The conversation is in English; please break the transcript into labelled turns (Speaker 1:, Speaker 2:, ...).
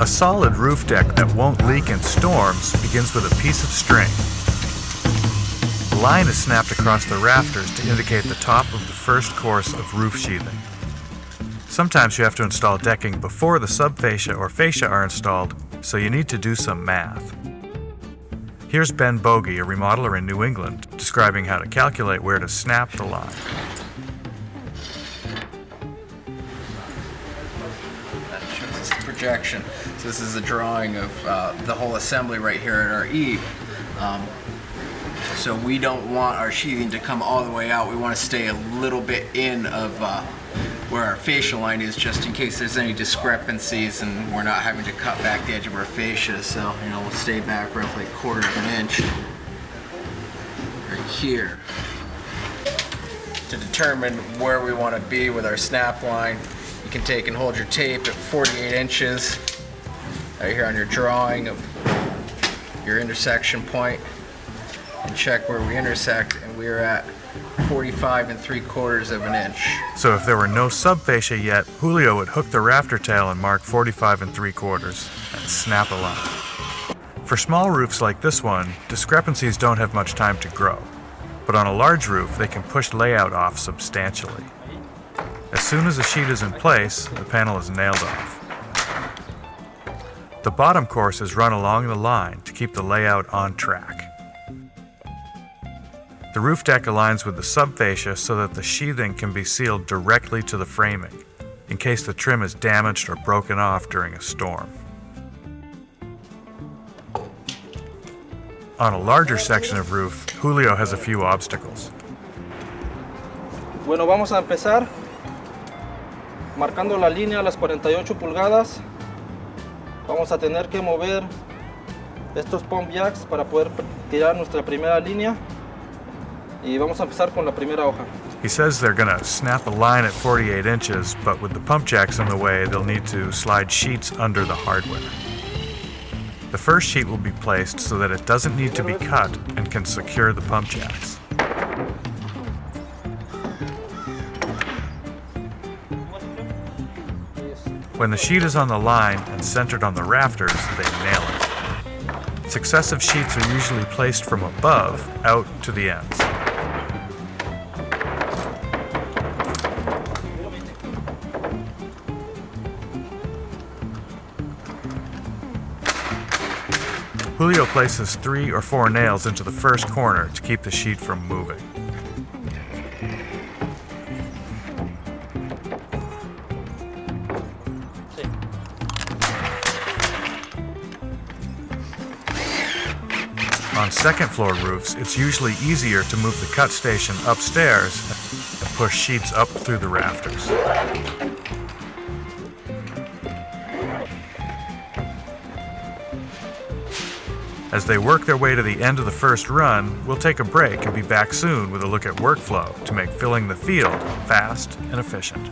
Speaker 1: A solid roof deck that won't leak in storms begins with a piece of string. A line is snapped across the rafters to indicate the top of the first course of roof sheathing. Sometimes you have to install decking before the subfascia or fascia are installed, so you need to do some math. Here's Ben Bogey, a remodeler in New England, describing how to calculate where to snap the line.
Speaker 2: That shows us the projection. So this is a drawing of the whole assembly right here at our eave. So we don't want our sheathing to come all the way out. We want to stay a little bit in of where our fascia line is, just in case there's any discrepancies and we're not having to cut back the edge of our fascia. So, we'll stay back roughly 1/4 of an inch right here. To determine where we want to be with our snap line, you can take and hold your tape at 48 inches right here on your drawing of your intersection point and check where we intersect, and we're at 45 3/4 of an inch.
Speaker 1: So if there were no subfascia yet, Julio would hook the rafter tail and mark 45 3/4 and snap a line. For small roofs like this one, discrepancies don't have much time to grow. But on a large roof, they can push layout off substantially. As soon as a sheet is in place, the panel is nailed off. The bottom course is run along the line to keep the layout on track. The roof deck aligns with the subfascia so that the sheathing can be sealed directly to the framing, in case the trim is damaged or broken off during a storm. On a larger section of roof, Julio has a few obstacles.
Speaker 3: Bueno, vamos a empezar marcando la línea a las 48 pulgadas. Vamos a tener que mover estos pump jacks para poder tirar nuestra primera línea. Y vamos a empezar con la primera hoja.
Speaker 1: He says they're gonna snap a line at 48 inches, but with the pump jacks in the way, they'll need to slide sheets under the hardware. The first sheet will be placed so that it doesn't need to be cut and can secure the pump jacks. When the sheet is on the line and centered on the rafters, they nail it. Successive sheets are usually placed from above out to the ends. Julio places 3 or 4 nails into the first corner to keep the sheet from moving. On second floor roofs, it's usually easier to move the cut station upstairs and push sheets up through the rafters. As they work their way to the end of the first run, we'll take a break and be back soon with a look at workflow to make filling the field fast and efficient.